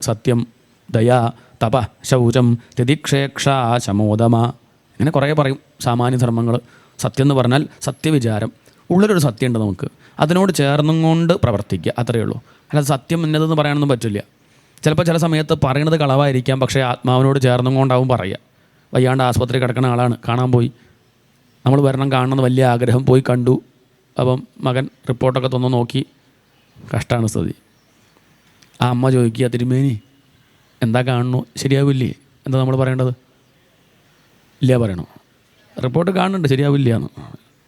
സത്യം, ദയ, തപ, ശൗചം, തിതിക്ഷേക്ഷ, ശമോദമ, ഇങ്ങനെ കുറേ പറയും സാമാന്യധർമ്മങ്ങൾ. സത്യം എന്ന് പറഞ്ഞാൽ സത്യവിചാരം, ഉള്ളൊരു സത്യമുണ്ട് നമുക്ക്, അതിനോട് ചേർന്നും കൊണ്ട് പ്രവർത്തിക്കുക, അത്രയേ ഉള്ളൂ. അല്ലാതെ സത്യം ഇന്നതെന്ന് പറയാനൊന്നും പറ്റില്ല. ചിലപ്പോൾ ചില സമയത്ത് പറയുന്നത് കളവായിരിക്കാം, പക്ഷേ ആത്മാവിനോട് ചേർന്നും കൊണ്ടാവും പറയുക. വയ്യാണ്ട് ആസ്പത്രി കിടക്കുന്ന ആളാണ്, കാണാൻ പോയി, നമ്മൾ വരണം കാണണമെന്ന് വലിയ ആഗ്രഹം, പോയി കണ്ടു. അപ്പം മകൻ റിപ്പോർട്ടൊക്കെ തന്നു, നോക്കി, കഷ്ടമാണ് സ്ഥിതി. ആ അമ്മ ചോദിക്കുക, തിരുമേനി എന്താ കാണുന്നു, ശരിയാവില്ലേ? എന്താ നമ്മൾ പറയേണ്ടത്? ഇല്ല പറയണോ? റിപ്പോർട്ട് കാണുന്നുണ്ട്, ശരിയാവില്ല എന്ന്.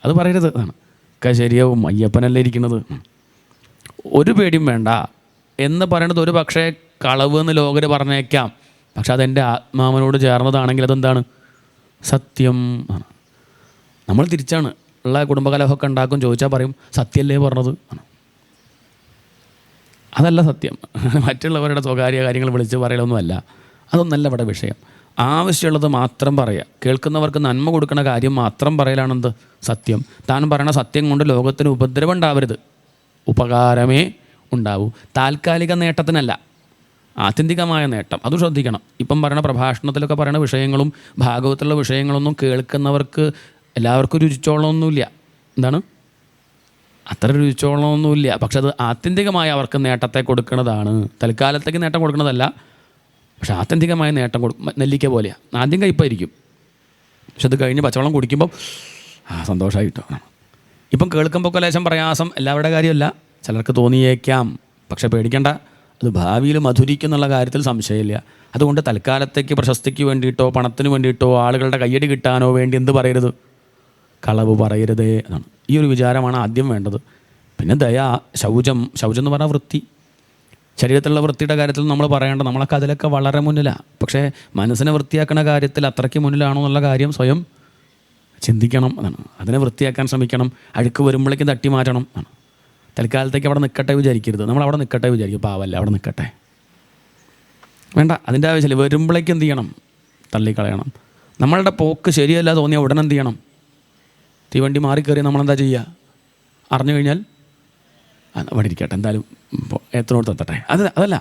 അത് പറയരുത് എന്നാണ്. ഒക്കെ ശരിയാവും, അയ്യപ്പനല്ലേ ഇരിക്കുന്നത്, ഒരു പേടിയും വേണ്ട എന്ന് പറയണത് ഒരു പക്ഷേ കളവ് എന്ന് ലോകർ പറഞ്ഞേക്കാം. പക്ഷെ അതെൻ്റെ ആത്മാവിനോട് ചേർന്നതാണെങ്കിൽ അതെന്താണ്? സത്യം ആണ്. നമ്മൾ തിരിച്ചാണ് ഉള്ള കുടുംബകലഹമൊക്കെ ഉണ്ടാക്കും, ചോദിച്ചാൽ പറയും സത്യമല്ലേ പറഞ്ഞത് ആണ്. അതല്ല സത്യം. മറ്റുള്ളവരുടെ സ്വകാര്യ കാര്യങ്ങൾ വിളിച്ച് പറയലൊന്നുമല്ല, അതൊന്നല്ല ഇവിടെ വിഷയം. ആവശ്യമുള്ളത് മാത്രം പറയുക, കേൾക്കുന്നവർക്ക് നന്മ കൊടുക്കുന്ന കാര്യം മാത്രം പറയലാണെന്ത്? സത്യം. താൻ പറയണ സത്യം കൊണ്ട് ലോകത്തിന് ഉപദ്രവം ഉണ്ടാവരുത്, ഉപകാരമേ ഉണ്ടാവൂ. താൽക്കാലിക നേട്ടത്തിനല്ല, ആത്യന്തികമായ നേട്ടം. അത് ശ്രദ്ധിക്കണം. ഇപ്പം പറയുന്ന പ്രഭാഷണത്തിലൊക്കെ പറയുന്ന വിഷയങ്ങളും ഭാഗവത്തിലുള്ള വിഷയങ്ങളൊന്നും കേൾക്കുന്നവർക്ക് എല്ലാവർക്കും രുചിച്ചോളമൊന്നുമില്ല. എന്താണ്? അത്ര രുചിച്ചോളമൊന്നുമില്ല. പക്ഷെ അത് ആത്യന്തികമായ അവർക്ക് നേട്ടത്തെ കൊടുക്കുന്നതാണ്. തൽക്കാലത്തേക്ക് നേട്ടം കൊടുക്കുന്നതല്ല, പക്ഷെ ആത്യന്തികമായ നേട്ടം നെല്ലിക്ക പോലെയാണ്. ആദ്യം കയ്പ്പായിരിക്കും, പക്ഷെ അത് കഴിഞ്ഞ് പച്ചവെള്ളം കുടിക്കുമ്പോൾ സന്തോഷമായിട്ടോ. ഇപ്പം കേൾക്കുമ്പോൾ ലേശം പ്രയാസം എല്ലാവരുടെ കാര്യമല്ല, ചിലർക്ക് തോന്നിയേക്കാം. പക്ഷെ പേടിക്കേണ്ട, അത് ഭാവിയിൽ മധുരിക്കുന്നുള്ള കാര്യത്തിൽ സംശയമില്ല. അതുകൊണ്ട് തൽക്കാലത്തേക്ക് പ്രശസ്തിക്ക് വേണ്ടിയിട്ടോ പണത്തിന് വേണ്ടിയിട്ടോ ആളുകളുടെ കയ്യടി കിട്ടാനോ വേണ്ടി എന്ത് പറയരുത്? കളവ് പറയരുതേ എന്നാണ്. ഈ ഒരു വിചാരമാണ് ആദ്യം വേണ്ടത്. പിന്നെ ദയ, ശൗചം. ശൗചം എന്ന് പറഞ്ഞാൽ വൃത്തി, ശരീരത്തിലുള്ള വൃത്തിയുടെ കാര്യത്തിൽ നമ്മൾ പറയേണ്ട, നമ്മളൊക്കെ അതിലൊക്കെ വളരെ മുന്നിലാണ്. പക്ഷേ മനസ്സിനെ വൃത്തിയാക്കുന്ന കാര്യത്തിൽ അത്രയ്ക്ക് മുന്നിലാണോ എന്നുള്ള കാര്യം സ്വയം ചിന്തിക്കണം എന്നാണ്. അതിനെ വൃത്തിയാക്കാൻ ശ്രമിക്കണം. അഴുക്ക് വരുമ്പോഴേക്കും തട്ടി മാറ്റണം എന്നാണ്. തൽക്കാലത്തേക്ക് അവിടെ നിൽക്കട്ടെ വിചാരിക്കരുത്. നമ്മൾ അവിടെ നിൽക്കട്ടെ വിചാരിക്കും, പാവല്ല അവിടെ നിൽക്കട്ടെ, വേണ്ട, അതിൻ്റെ ആവശ്യമില്ല. വരുമ്പോഴേക്കും എന്ത് ചെയ്യണം? തള്ളിക്കളയണം. നമ്മളുടെ പോക്ക് ശരിയല്ല തോന്നിയാൽ ഉടനെ എന്ത് ചെയ്യണം? തീവണ്ടി മാറിക്കയറി നമ്മളെന്താ ചെയ്യുക? അറിഞ്ഞു കഴിഞ്ഞാൽ അവിടെ ഇരിക്കട്ടെ, എന്തായാലും എത്രയോട് എത്തട്ടെ. അതല്ല,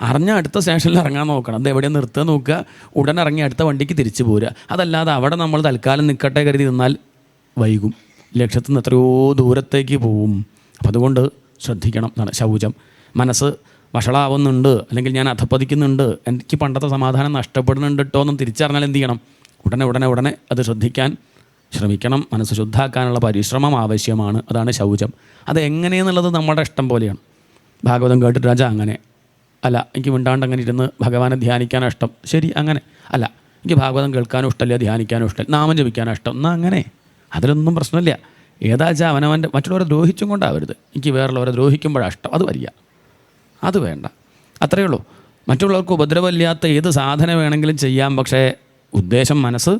അറിഞ്ഞ അടുത്ത സ്റ്റേഷനിൽ ഇറങ്ങാൻ നോക്കണം. അത് എവിടെയാണ് നിർത്തുക നോക്കുക, ഉടനെ ഇറങ്ങി അടുത്ത വണ്ടിക്ക് തിരിച്ചു പോരുക. അതല്ലാതെ അവിടെ നമ്മൾ തൽക്കാലം നിൽക്കട്ടെ കരുതി നിന്നാൽ വൈകും, ലക്ഷ്യത്തിൽ നിന്ന് എത്രയോ ദൂരത്തേക്ക് പോവും. അപ്പം അതുകൊണ്ട് ശ്രദ്ധിക്കണം എന്നാണ് ശൗചം. മനസ്സ് വഷളാവുന്നുണ്ട്, അല്ലെങ്കിൽ ഞാൻ അധപ്പതിക്കുന്നുണ്ട്, എനിക്ക് പണ്ടത്തെ സമാധാനം നഷ്ടപ്പെടുന്നുണ്ട് കേട്ടോ എന്നും തിരിച്ചറിഞ്ഞാൽ എന്ത് ചെയ്യണം? ഉടനെ അത് ശ്രദ്ധിക്കാൻ ശ്രമിക്കണം. മനസ്സ് ശുദ്ധാക്കാനുള്ള പരിശ്രമം ആവശ്യമാണ്. അതാണ് ശൗചം. അതെങ്ങനെയെന്നുള്ളത് നമ്മുടെ ഇഷ്ടം പോലെയാണ്. ഭാഗവതം കേട്ടിട്ട് രാജാ അങ്ങനെ അല്ല, എനിക്ക് മിണ്ടാണ്ട് അങ്ങനെ ഇരുന്ന് ഭഗവാനെ ധ്യാനിക്കാനോ ഇഷ്ടം, ശരി അങ്ങനെ അല്ല, എനിക്ക് ഭാഗവതം കേൾക്കാനും ഇഷ്ടമില്ല, ധ്യാനിക്കാനും ഇഷ്ടമില്ല, നാമം ജപിക്കാനോ ഇഷ്ടം, എന്നാൽ അങ്ങനെ, അതിലൊന്നും പ്രശ്നമില്ല. ഏതാച്ചാൽ അവനവൻ്റെ മറ്റുള്ളവരെ ദ്രോഹിച്ചും കൊണ്ടാവരുത്. എനിക്ക് വേറുള്ളവരെ ദ്രോഹിക്കുമ്പോഴാണ് ഇഷ്ടം, അത് വരിക, അത് വേണ്ട, അത്രയേ ഉള്ളൂ. മറ്റുള്ളവർക്ക് ഉപദ്രവമില്ലാത്ത ഏത് സാധന വേണമെങ്കിലും ചെയ്യാം, പക്ഷേ ഉദ്ദേശം മനസ്സ്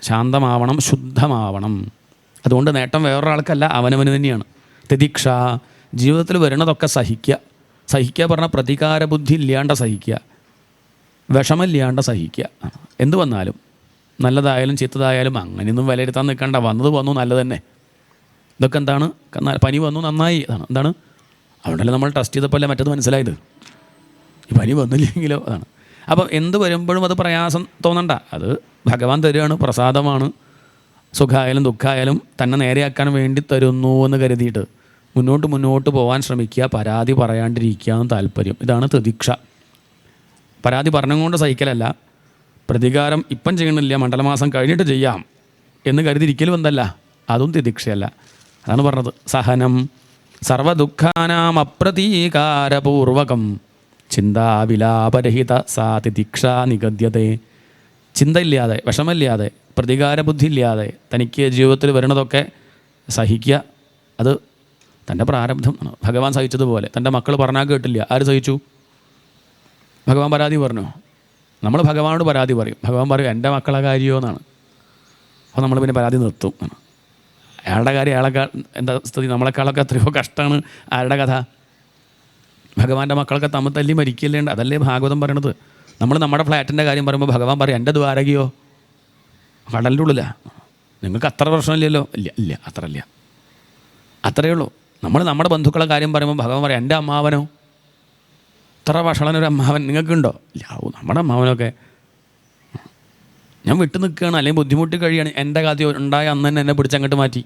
ശാന്തമാവണം, ശുദ്ധമാവണം. അതുകൊണ്ട് നേട്ടം വേറൊരാൾക്കല്ല, അവനവന് തന്നെയാണ്. തിതിക്ഷ, ജീവിതത്തിൽ വരുന്നതൊക്കെ സഹിക്കുക പറഞ്ഞാൽ പ്രതികാര ബുദ്ധി ഇല്ലാണ്ട് സഹിക്കുക, വിഷമില്ലാണ്ട് സഹിക്കുക. എന്ത് വന്നാലും, നല്ലതായാലും ചീത്തതായാലും അങ്ങനെയൊന്നും വിലയിരുത്താൻ നിൽക്കണ്ട. വന്നത് വന്നു, നല്ലത് തന്നെ. ഇതൊക്കെ എന്താണ്? പനി വന്നു, നന്നായി, അതാണ്. എന്താണ്? അതുകൊണ്ടല്ലേ നമ്മൾ ടെസ്റ്റ് ചെയ്തപ്പോൾ മറ്റത് മനസ്സിലായത്. ഈ പനി വന്നില്ലെങ്കിലോ അതാണ്. അപ്പം എന്ത് വരുമ്പോഴും അത് പ്രയാസം തോന്നണ്ട, അത് ഭഗവാൻ തരികയാണ്, പ്രസാദമാണ്. സുഖമായാലും ദുഃഖമായാലും തന്നെ നേരെയാക്കാൻ വേണ്ടി തരുന്നു എന്ന് കരുതിയിട്ട് മുന്നോട്ട് പോകാൻ ശ്രമിക്കുക. പരാതി പറയാണ്ടിരിക്കാൻ താല്പര്യം, ഇതാണ് തിതിക്ഷ. പരാതി പറഞ്ഞുകൊണ്ട് സഹിക്കലല്ല, പ്രതികാരം ഇപ്പം ചെയ്യണില്ല, മണ്ഡലമാസം കഴിഞ്ഞിട്ട് ചെയ്യാം എന്ന് കരുതിയിരിക്കലും എന്തല്ല, അതും തിതിക്ഷയല്ല. അതാണ് പറഞ്ഞത്. സഹനം സർവദുഃഖാനാം അപ്രതീകാരപൂർവകം ചിന്താവിലാപരഹിത സാ തിതിക്ഷ നിഗദ്യതേ. ചിന്തയില്ലാതെ, വിഷമമില്ലാതെ, പ്രതികാരബുദ്ധി ഇല്ലാതെ തനിക്ക് ജീവിതത്തിൽ വരുന്നതൊക്കെ സഹിക്കുക. അത് തൻ്റെ പ്രാരബ്ധം ആണ്. ഭഗവാൻ സഹിച്ചതുപോലെ തൻ്റെ മക്കൾ പറഞ്ഞാൽ കേട്ടില്ല, ആര് സഹിച്ചു? ഭഗവാൻ പരാതി പറഞ്ഞു. നമ്മൾ ഭഗവാനോട് പരാതി പറയും, ഭഗവാൻ പറയും എൻ്റെ മക്കളെ കാര്യമോ എന്നാണ്. അപ്പോൾ നമ്മൾ പിന്നെ പരാതി നിർത്തും. അയാളുടെ കാര്യം അയാളെക്കാൾ എന്താ സ്ഥിതി, നമ്മളെക്കാളൊക്കെ എത്രയോ കഷ്ടമാണ് ആരുടെ കഥ. ഭഗവാന്റെ മക്കളൊക്കെ തമ്മിൽ തല്ലി മരിക്കില്ലേണ്ട, അതല്ലേ ഭാഗവതം പറയണത്. നമ്മൾ നമ്മുടെ ഫ്ലാറ്റിൻ്റെ കാര്യം പറയുമ്പോൾ ഭഗവാൻ പറയും എൻ്റെ ദ്വാരകയോ കടലിൻ്റെ ഉള്ളില്ല, നിങ്ങൾക്ക് അത്ര പ്രശ്നമില്ലല്ലോ. ഇല്ല അത്രയേ ഉള്ളൂ. നമ്മൾ നമ്മുടെ ബന്ധുക്കളെ കാര്യം പറയുമ്പോൾ ഭഗവാൻ പറയും എൻ്റെ അമ്മാവനോ അത്ര വഷളനൊരു അമ്മാവൻ നിങ്ങൾക്കുണ്ടോ? ഇല്ല. നമ്മുടെ അമ്മാവനൊക്കെ ഞാൻ വിട്ടു നിൽക്കുകയാണ്, അല്ലെങ്കിൽ ബുദ്ധിമുട്ടി കഴിയാണ്. എൻ്റെ കാര്യം ഉണ്ടായ അന്ന് തന്നെ എന്നെ പിടിച്ചങ്ങോട്ട് മാറ്റി.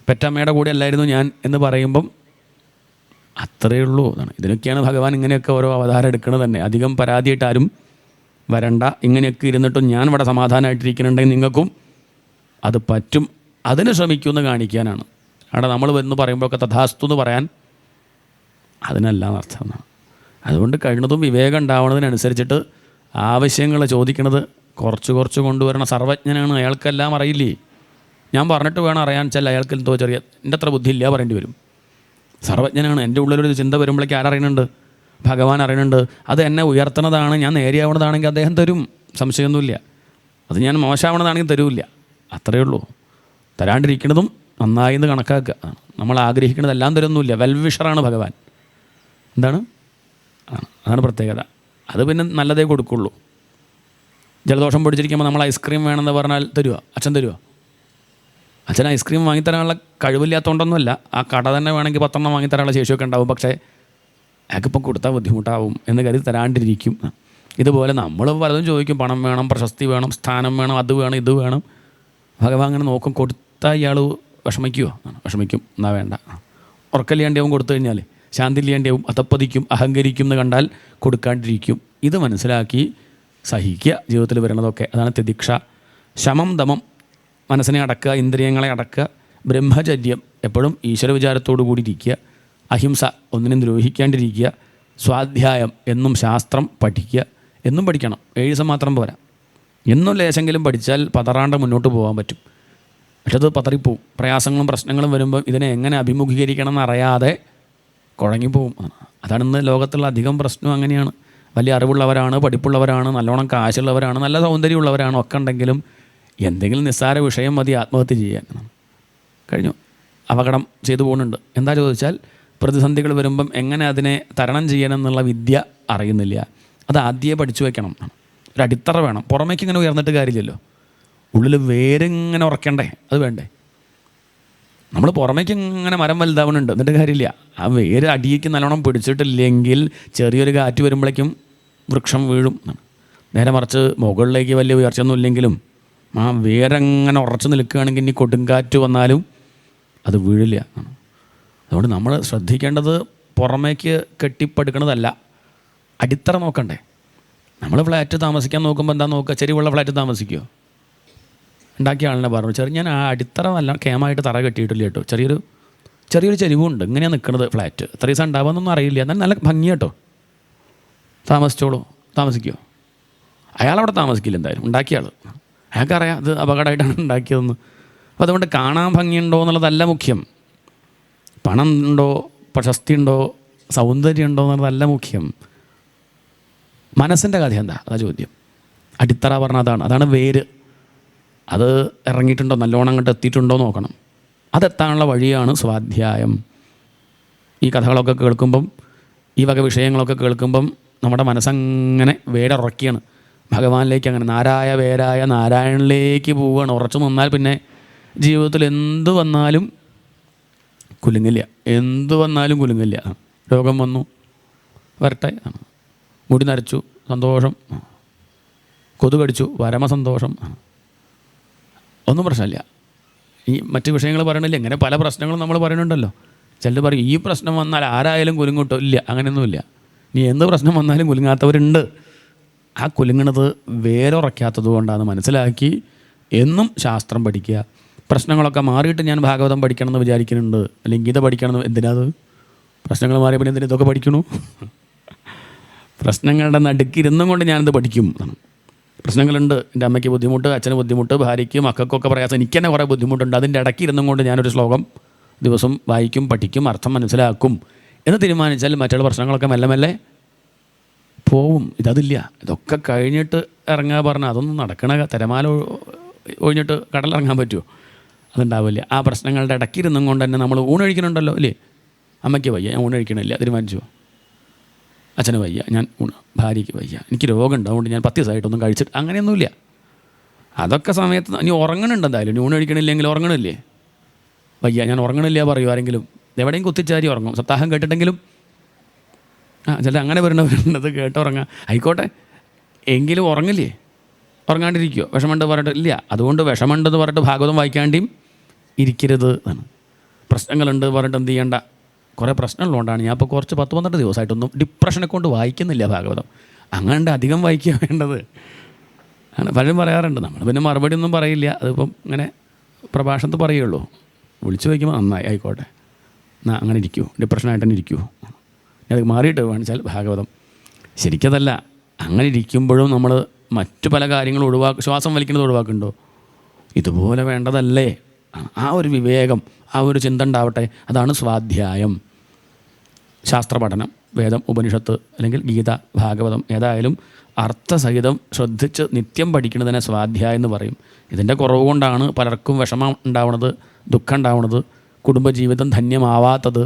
പെറ്റമ്മയുടെ കൂടെ അല്ലായിരുന്നു ഞാൻ എന്ന് പറയുമ്പം അത്രയേ ഉള്ളൂ. അതാണ്. ഇതിനൊക്കെയാണ് ഭഗവാൻ ഇങ്ങനെയൊക്കെ ഓരോ അവതാരം എടുക്കുന്നത് തന്നെ. അധികം പരാതിയായിട്ട് ആരും വരണ്ട. ഇങ്ങനെയൊക്കെ ഇരുന്നിട്ടും ഞാൻ ഇവിടെ സമാധാനമായിട്ടിരിക്കുന്നുണ്ടെങ്കിൽ നിങ്ങൾക്കും അത് പറ്റും, അതിന് ശ്രമിക്കുമെന്ന് കാണിക്കാനാണ്. അവിടെ നമ്മൾ എന്ന് പറയുമ്പോഴൊക്കെ തഥാസ്തു എന്ന് പറയാൻ അതിനല്ല അർത്ഥം എന്നാണ്. അതുകൊണ്ട് കഴിയുന്നതും വിവേകം ഉണ്ടാവുന്നതിനനുസരിച്ചിട്ട് ആവശ്യങ്ങൾ ചോദിക്കുന്നത് കുറച്ച് കുറച്ച് കൊണ്ടുവരണം. സർവജ്ഞനാണ്, അയാൾക്കെല്ലാം അറിയില്ലേ. ഞാൻ പറഞ്ഞിട്ട് വേണം അറിയാൻ വെച്ചാൽ അയാൾക്ക് എന്തോ ചെറിയ എൻ്റെ അത്ര ബുദ്ധിയില്ല പറയേണ്ടി വരും. സർവജ്ഞനാണ്. എൻ്റെ ഉള്ളിലൊരു ചിന്ത വരുമ്പോഴേക്ക് ആരറിയുന്നുണ്ട്? ഭഗവാൻ അറിയുന്നുണ്ട്. അത് എന്നെ ഉയർത്തുന്നതാണ്, ഞാൻ നേരെയാവണതാണെങ്കിൽ അദ്ദേഹം തരും, സംശയമൊന്നുമില്ല. അത് ഞാൻ മോശമാവണതാണെങ്കിൽ തരൂല്ല. അത്രയേ ഉള്ളൂ. തരാണ്ടിരിക്കുന്നതും നന്നായി എന്ന് കണക്കാക്കുക. നമ്മൾ ആഗ്രഹിക്കുന്നതെല്ലാം തരുന്നില്ല. വെൽവിഷറാണ് ഭഗവാൻ. എന്താണ്? അതാണ് പ്രത്യേകത. അത് പിന്നെ നല്ലതേ കൊടുക്കുള്ളൂ. ജലദോഷം പിടിച്ചിരിക്കുമ്പോൾ നമ്മൾ ഐസ്ക്രീം വേണമെന്ന് പറഞ്ഞാൽ തരുമോ? അച്ഛൻ തരുമോ? അച്ഛൻ ഐസ്ക്രീം വാങ്ങിത്തരാനുള്ള കഴിവില്ലാത്തതുകൊണ്ടൊന്നുമല്ല, ആ കട തന്നെ വേണമെങ്കിൽ 10 എണ്ണം വാങ്ങിത്തരാനുള്ള ശേഷിയൊക്കെ ഉണ്ടാവും. പക്ഷേ അയാൾക്കിപ്പം കൊടുത്താൽ ബുദ്ധിമുട്ടാവും എന്ന് കരുതി തരാണ്ടിരിക്കും. ഇതുപോലെ നമ്മൾ പലതും ചോദിക്കും. പണം വേണം, പ്രശസ്തി വേണം, സ്ഥാനം വേണം, അത് വേണം, ഇത് വേണം. ഭഗവാൻ അങ്ങനെ നോക്കും. കൊടുത്താൽ ഇയാൾ വിഷമിക്കുമോ? വിഷമിക്കും. എന്നാൽ വേണ്ട. ഉറക്കല്യാണ്ടിയാവും കൊടുത്തു കഴിഞ്ഞാൽ, ശാന്തില്യാണ്ടിയാവും, അധപ്പതിക്കും, അഹങ്കരിക്കും എന്ന് കണ്ടാൽ കൊടുക്കാണ്ടിരിക്കും. ഇത് മനസ്സിലാക്കി സഹിക്കുക ജീവിതത്തിൽ വരുന്നതൊക്കെ. അതാണ് തിദിക്ഷ. ശമം ദമം, മനസ്സിനെ അടക്കുക, ഇന്ദ്രിയങ്ങളെ അടക്കുക. ബ്രഹ്മചര്യം, എപ്പോഴും ഈശ്വര വിചാരത്തോടു കൂടി ഇരിക്കുക. അഹിംസ, ഒന്നിനും ദ്രോഹിക്കാണ്ടിരിക്കുക. സ്വാധ്യായം, എന്നും ശാസ്ത്രം പഠിക്കുക. എന്നും പഠിക്കണം. 7 ദിവസം മാത്രം പോരാ. എന്നും ലേശെങ്കിലും പഠിച്ചാൽ പതറാണ്ട് മുന്നോട്ട് പോകാൻ പറ്റും. പക്ഷത് പതറിപ്പോവും. പ്രയാസങ്ങളും പ്രശ്നങ്ങളും വരുമ്പോൾ ഇതിനെ എങ്ങനെ അഭിമുഖീകരിക്കണം എന്നറിയാതെ കുഴങ്ങിപ്പോവും. അതാണ് ഇന്ന് ലോകത്തുള്ള അധികം പ്രശ്നം. അങ്ങനെയാണ്. വലിയ അറിവുള്ളവരാണ്, പഠിപ്പുള്ളവരാണ്, നല്ലോണം കാശുള്ളവരാണ്, നല്ല സൗന്ദര്യമുള്ളവരാണ്, ഒക്കെ ഉണ്ടെങ്കിലും എന്തെങ്കിലും നിസ്സാര വിഷയം മതി ആത്മഹത്യ ചെയ്യാൻ. കഴിഞ്ഞു. അപകടം ചെയ്തു പോകുന്നുണ്ട്. എന്താ ചോദിച്ചാൽ പ്രതിസന്ധികൾ വരുമ്പം എങ്ങനെ അതിനെ തരണം ചെയ്യണം എന്നുള്ള വിദ്യ അറിയുന്നില്ല. അത് ആദ്യമേ പഠിച്ചു വയ്ക്കണം. ഒരു അടിത്തറ വേണം. പുറമേക്ക് ഇങ്ങനെ ഉയർന്നിട്ട് കാര്യമില്ലല്ലോ. ഉള്ളിൽ വേരിങ്ങനെ ഉറക്കണ്ടേ? അത് വേണ്ടേ? നമ്മൾ പുറമേക്ക് ഇങ്ങനെ മരം വലുതാവുന്നുണ്ട്, എന്നിട്ട് കാര്യമില്ല. ആ വേര് അടിയേക്ക് നല്ലോണം പിടിച്ചിട്ടില്ലെങ്കിൽ ചെറിയൊരു കാറ്റ് വരുമ്പോഴേക്കും വൃക്ഷം വീഴും. നേരെ മറിച്ച് മുകളിലേക്ക് വലിയ ഉയർച്ചയൊന്നും ഇല്ലെങ്കിലും ആ വേരങ്ങനെ ഉറച്ചു നിൽക്കുകയാണെങ്കിൽ ഇനി കൊടുങ്കാറ്റ് വന്നാലും അത് വീഴില്ല. അതുകൊണ്ട് നമ്മൾ ശ്രദ്ധിക്കേണ്ടത് പുറമേക്ക് കെട്ടിപ്പടുക്കണതല്ല, അടിത്തറ നോക്കണ്ടേ. നമ്മൾ ഫ്ലാറ്റ് താമസിക്കാൻ നോക്കുമ്പോൾ എന്താ നോക്കുക? ചെരിവുള്ള ഫ്ലാറ്റ് താമസിക്കുമോ? ഉണ്ടാക്കിയ ആളിനെ പറഞ്ഞു, ഞാൻ ആ അടിത്തറ നല്ല കേമായിട്ട് തറ കെട്ടിയിട്ടില്ല കേട്ടോ, ചെറിയൊരു ചെരിവുണ്ട്, ഇങ്ങനെയാണ് നിൽക്കുന്നത് ഫ്ലാറ്റ്, എത്ര ദിവസം ഉണ്ടാവുമെന്നൊന്നും അറിയില്ല, എന്നാൽ നല്ല ഭംഗി കേട്ടോ, താമസിച്ചോളൂ. താമസിക്കുമോ? അയാളവിടെ താമസിക്കില്ല എന്തായാലും, ഉണ്ടാക്കിയ ആൾ. അയാൾക്കറിയാം അത് അപകടമായിട്ടാണ് ഉണ്ടാക്കിയതെന്ന്. അപ്പോൾ അതുകൊണ്ട് കാണാൻ ഭംഗിയുണ്ടോ എന്നുള്ളതല്ല മുഖ്യം. പണം ഉണ്ടോ, പ്രശസ്തി ഉണ്ടോ, സൗന്ദര്യം ഉണ്ടോ എന്നുള്ളതല്ല മുഖ്യം. മനസ്സിൻ്റെ കഥ എന്താ? അതാ ചോദ്യം. അടിത്തറ പറഞ്ഞാൽ അതാണ് വേര്. അത് ഇറങ്ങിയിട്ടുണ്ടോ, നല്ലോണം അങ്ങോട്ട് എത്തിയിട്ടുണ്ടോ നോക്കണം. അതെത്താനുള്ള വഴിയാണ് സ്വാധ്യായം. ഈ കഥകളൊക്കെ കേൾക്കുമ്പം, ഈ വക വിഷയങ്ങളൊക്കെ കേൾക്കുമ്പം നമ്മുടെ മനസ്സങ്ങനെ വേരുറക്കിയാണ് ഭഗവാനിലേക്ക്. അങ്ങനെ നാരായ വേരായ നാരായണനിലേക്ക് പോവുകയാണ്. ഉറച്ചു നിന്നാൽ പിന്നെ ജീവിതത്തിൽ എന്തു വന്നാലും കുലുങ്ങില്ല. എന്തു വന്നാലും കുലുങ്ങില്ല. രോഗം വന്നു വരട്ടെ, മുടി നരച്ചു സന്തോഷം, കൊതുകടിച്ചു പരമസന്തോഷം, ഒന്നും പ്രശ്നമില്ല. ഈ മറ്റ് വിഷയങ്ങൾ പറയണില്ല. ഇങ്ങനെ പല പ്രശ്നങ്ങളും നമ്മൾ പറയുന്നുണ്ടല്ലോ. ചിലർ പറയും ഈ പ്രശ്നം വന്നാൽ ആരായാലും കുലുങ്ങിട്ടോ. ഇല്ല, അങ്ങനെയൊന്നുമില്ല. നീ എന്ത് പ്രശ്നം വന്നാലും കുലുങ്ങാത്തവരുണ്ട്. ആ കുലുങ്ങണത് വേരുറയ്ക്കാത്തത് കൊണ്ടാണ്. മനസ്സിലാക്കി എന്നും ശാസ്ത്രം പഠിക്കുക. പ്രശ്നങ്ങളൊക്കെ മാറിയിട്ട് ഞാൻ ഭാഗവതം പഠിക്കണമെന്ന് വിചാരിക്കുന്നുണ്ട്, അല്ലെങ്കിൽ ഗീത പഠിക്കണമെന്ന്. എന്തിനാത്? പ്രശ്നങ്ങൾ മാറിയ പിന്നെ എന്തിനാ ഇതൊക്കെ പഠിക്കണു? പ്രശ്നങ്ങളുടെ നടുക്കിരുന്നും കൊണ്ട് ഞാനിത് പഠിക്കും. പ്രശ്നങ്ങളുണ്ട്. എൻ്റെ അമ്മയ്ക്ക് ബുദ്ധിമുട്ട്, അച്ഛന് ബുദ്ധിമുട്ട്, ഭാര്യയ്ക്ക് മക്കൾക്കൊക്കെ പ്രയാസം, എനിക്ക് തന്നെ കുറേ ബുദ്ധിമുട്ടുണ്ട്. അതിൻ്റെ ഇടയ്ക്ക് ഇരുന്നും കൊണ്ട് ഞാനൊരു ശ്ലോകം ദിവസം വായിക്കും, പഠിക്കും, അർത്ഥം മനസ്സിലാക്കും എന്ന് തീരുമാനിച്ചാൽ മറ്റുള്ള പ്രശ്നങ്ങളൊക്കെ മെല്ലെ മെല്ലെ പോവും. ഇതതില്ല. ഇതൊക്കെ കഴിഞ്ഞിട്ട് ഇറങ്ങാൻ പറഞ്ഞാൽ അതൊന്നും നടക്കണ. തിരമാല ഒഴിഞ്ഞിട്ട് കടലിറങ്ങാൻ പറ്റുമോ? അതുണ്ടാവില്ല. ആ പ്രശ്നങ്ങളുടെ ഇടയ്ക്കിരുന്നും കൊണ്ട് തന്നെ നമ്മൾ ഊണഴിക്കണുണ്ടല്ലോ അല്ലേ. അമ്മയ്ക്ക് വയ്യ, ഞാൻ ഊണഴിക്കണില്ല, തീരുമാനിച്ചു. അച്ഛന് വയ്യ, ഞാൻ ഭാര്യയ്ക്ക് വയ്യ, എനിക്ക് രോഗമുണ്ട്, അതുകൊണ്ട് ഞാൻ 10 ദിവസമായിട്ടൊന്നും കഴിച്ചിട്ട്, അങ്ങനെയൊന്നുമില്ല. അതൊക്കെ സമയത്ത് ഇനി ഉറങ്ങണുണ്ട് എന്തായാലും. ഇനി ഊണഴിക്കണില്ലെങ്കിൽ ഉറങ്ങണില്ലേ? വയ്യ, ഞാൻ ഉറങ്ങണില്ല പറയൂ ആരെങ്കിലും. എവിടെയും കുത്തിച്ചാരി ഉറങ്ങും. സപ്താഹം കേട്ടിട്ടെങ്കിലും ചില അങ്ങനെ വരുന്നവരുണ്ടത് കേട്ടുറങ്ങാം, ആയിക്കോട്ടെ, എങ്കിലും ഉറങ്ങില്ലേ, ഉറങ്ങാണ്ടിരിക്കുമോ? വിഷമമുണ്ട് പറഞ്ഞിട്ട് ഇല്ല, അതുകൊണ്ട് വിഷമമുണ്ടെന്ന് പറഞ്ഞിട്ട് ഭാഗവതം വായിക്കാണ്ടിയും ഇരിക്കരുത് എന്നാണ്. പ്രശ്നങ്ങളുണ്ട് പറഞ്ഞിട്ട് എന്ത് ചെയ്യണ്ട. കുറേ പ്രശ്നങ്ങളുകൊണ്ടാണ് ഞാൻ ഇപ്പോൾ കുറച്ച് 10-12 ദിവസമായിട്ടൊന്നും ഡിപ്രഷനെ കൊണ്ട് വായിക്കുന്നില്ല ഭാഗവതം. അങ്ങനെ അധികം വായിക്കുക വേണ്ടത് ആണ്. പലരും പറയാറുണ്ട്, നമ്മൾ പിന്നെ മറുപടി ഒന്നും പറയില്ല, അതിപ്പം ഇങ്ങനെ പ്രഭാഷണത്തിൽ പറയുള്ളൂ. വിളിച്ചു വയ്ക്കുമ്പോൾ നന്നായി, ആയിക്കോട്ടെ, എന്നാൽ അങ്ങനെ ഇരിക്കൂ, ഡിപ്രഷനായിട്ട് തന്നെ ഇരിക്കൂ, അത് മാറിയിട്ട് കാണിച്ചാൽ ഭാഗവതം. ശരിക്കതല്ല, അങ്ങനെ ഇരിക്കുമ്പോഴും നമ്മൾ മറ്റു പല കാര്യങ്ങളും ശ്വാസം വലിക്കുന്നത് ഒഴിവാക്കുന്നുണ്ടോ? ഇതുപോലെ വേണ്ടതല്ലേ? ആ ഒരു വിവേകം, ആ ഒരു ചിന്ത ഉണ്ടാവട്ടെ. അതാണ് സ്വാധ്യായം. ശാസ്ത്രപഠനം, വേദം, ഉപനിഷത്ത് അല്ലെങ്കിൽ ഗീത, ഭാഗവതം ഏതായാലും അർത്ഥസഹിതം ശ്രദ്ധിച്ച് നിത്യം പഠിക്കുന്നതിനെ സ്വാധ്യായം എന്ന് പറയും. ഇതിൻ്റെ കുറവ് കൊണ്ടാണ് പലർക്കും വിഷമം ഉണ്ടാവുന്നത്, ദുഃഖം ഉണ്ടാവുന്നത്, കുടുംബജീവിതം ധന്യമാവാത്തത്,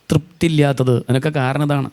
തൃപ്തിയില്ലാത്തത്. അതിനൊക്കെ കാരണം ഇതാണ്.